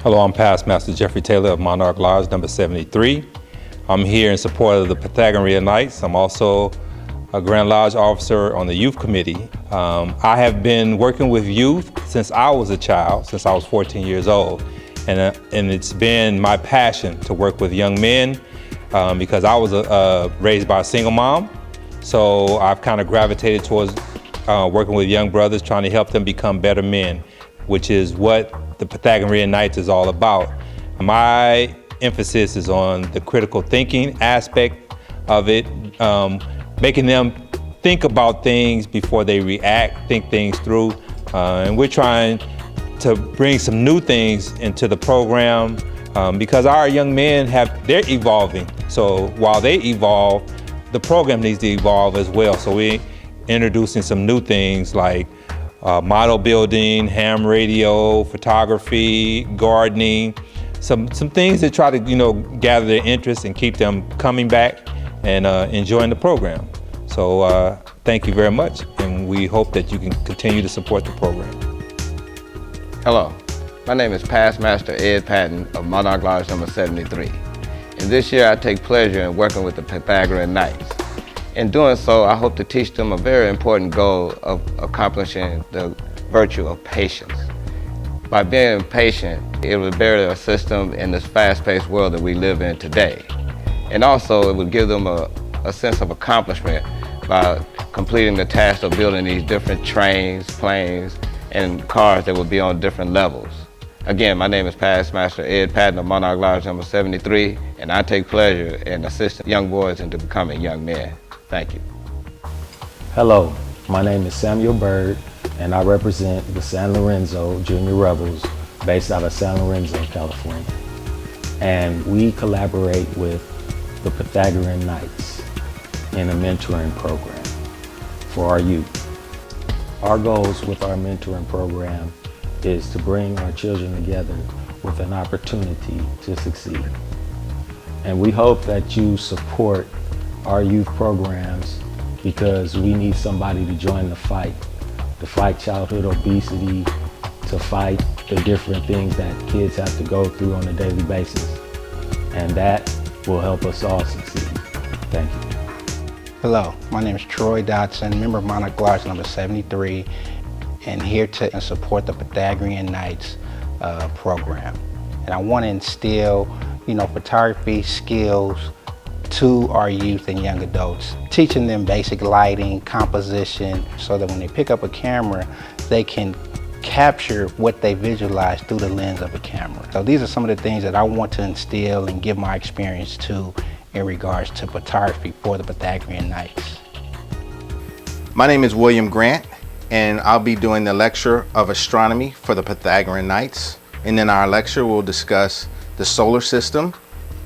Hello, I'm Past Master Jeffrey Taylor of Monarch Lodge number 73. I'm here in support of the Pythagorean Knights. I'm also a Grand Lodge officer on the youth committee. I have been working with youth since I was a child, since I was 14 years old. And it's been my passion to work with young men because I was raised by a single mom. So I've kind of gravitated towards working with young brothers, trying to help them become better men, which is what the Pythagorean Knights is all about. My emphasis is on the critical thinking aspect of it, making them think about things before they react, think things through. And we're trying to bring some new things into the program because our young men they're evolving. So while they evolve, the program needs to evolve as well. So we're introducing some new things like model building, ham radio, photography, gardening, some things that try to gather their interest and keep them coming back and enjoying the program. So thank you very much, and we hope that you can continue to support the program. Hello, my name is Past Master Ed Patton of Monarch Lodge number 73. And this year I take pleasure in working with the Pythagorean Knights. In doing so, I hope to teach them a very important goal of accomplishing the virtue of patience. By being patient, it will better assist them in this fast-paced world that we live in today. And also, it would give them a sense of accomplishment by completing the task of building these different trains, planes, and cars that will be on different levels. Again, my name is Past Master Ed Patton of Monarch Lodge number 73, and I take pleasure in assisting young boys into becoming young men. Thank you. Hello, my name is Samuel Bird, and I represent the San Lorenzo Junior Rebels based out of San Lorenzo, California. And we collaborate with the Pythagorean Knights in a mentoring program for our youth. Our goals with our mentoring program is to bring our children together with an opportunity to succeed. And we hope that you support our youth programs because we need somebody to join the fight to fight childhood obesity, to fight the different things that kids have to go through on a daily basis. And that will help us all succeed. Thank you. Hello, my name is Troy Dodson, member of Monarch Lodge number 73, and here to support the Pythagorean Knights program. And I want to instill, photography skills to our youth and young adults, teaching them basic lighting, composition, so that when they pick up a camera, they can capture what they visualize through the lens of a camera. So these are some of the things that I want to instill and give my experience to in regards to photography for the Pythagorean Knights. My name is William Grant, and I'll be doing the lecture of astronomy for the Pythagorean Knights. And in our lecture, we'll discuss the solar system,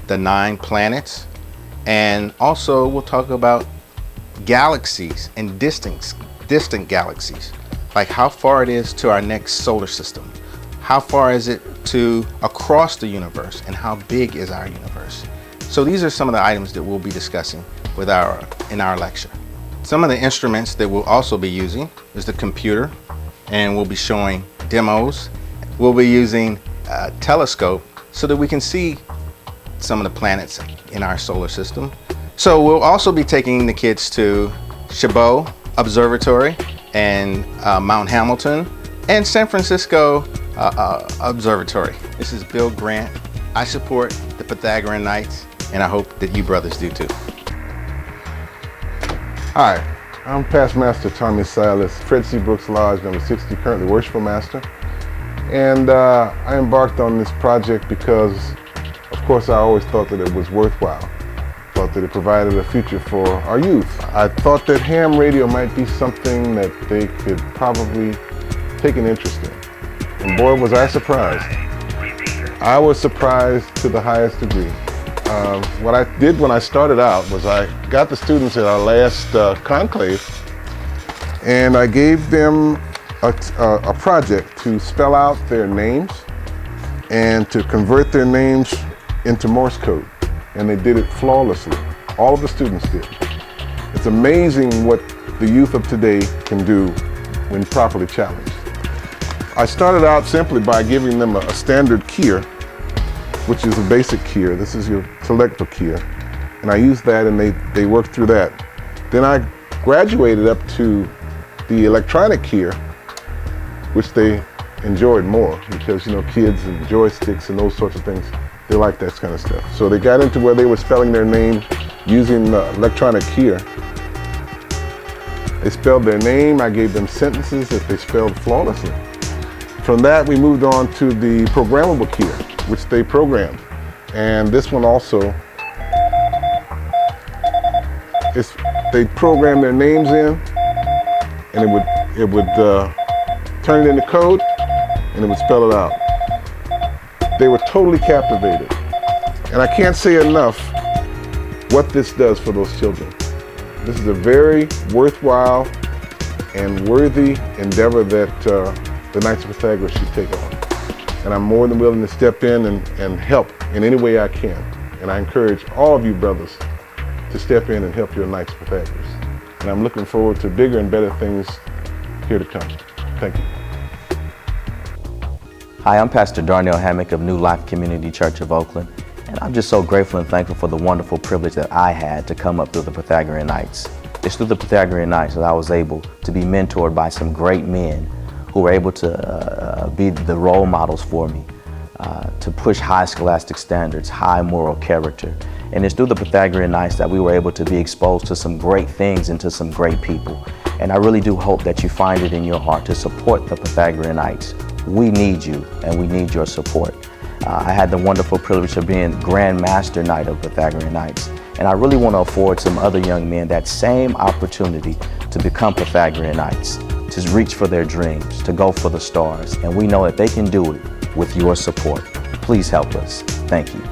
the 9 planets, and also we'll talk about galaxies and distant galaxies, like how far it is to our next solar system, how far is it to across the universe, and how big is our universe. So these are some of the items that we'll be discussing in our lecture. Some of the instruments that we'll also be using is the computer, and we'll be showing demos. We'll be using a telescope so that we can see some of the planets in our solar system. So we'll also be taking the kids to Chabot Observatory and Mount Hamilton and San Francisco Observatory. This is Bill Grant. I support the Pythagorean Knights, and I hope that you brothers do too. Hi, I'm Past Master Tommy Silas, Fred C. Brooks Lodge number 60, currently Worshipful Master. And I embarked on this project because, of course, I always thought that it was worthwhile. Thought that it provided a future for our youth. I thought that ham radio might be something that they could probably take an interest in. And boy, was I surprised. I was surprised to the highest degree. What I did when I started out was I got the students at our last conclave, and I gave them a project to spell out their names and to convert their names into Morse code. And they did it flawlessly. All of the students did. It's amazing what the youth of today can do when properly challenged. I started out simply by giving them a standard keyer, which is a basic keyer. This is your selector keyer. And I used that and they worked through that. Then I graduated up to the electronic keyer, which they enjoyed more because, you know, kids and joysticks and those sorts of things, they like that kind of stuff. So they got into where they were spelling their name using the electronic keyer. They spelled their name. I gave them sentences that they spelled flawlessly. From that, we moved on to the programmable keyer, which they programmed. And this one also, they programmed their names in, and it would turn it into code, and it would spell it out. They were totally captivated. And I can't say enough what this does for those children. This is a very worthwhile and worthy endeavor that the Knights of Pythagoras should take on. And I'm more than willing to step in and help in any way I can. And I encourage all of you brothers to step in and help your Knights of Pythagoras. And I'm looking forward to bigger and better things here to come. Thank you. Hi, I'm Pastor Darnell Hammock of New Life Community Church of Oakland, and I'm just so grateful and thankful for the wonderful privilege that I had to come up through the Pythagorean Knights. It's through the Pythagorean Knights that I was able to be mentored by some great men who were able to be the role models for me, to push high scholastic standards, high moral character. And it's through the Pythagorean Knights that we were able to be exposed to some great things and to some great people. And I really do hope that you find it in your heart to support the Pythagorean Knights. We need you, and we need your support. I had the wonderful privilege of being Grand Master Knight of Pythagorean Knights, and I really want to afford some other young men that same opportunity to become Pythagorean Knights, to reach for their dreams, to go for the stars, and we know that they can do it with your support. Please help us. Thank you.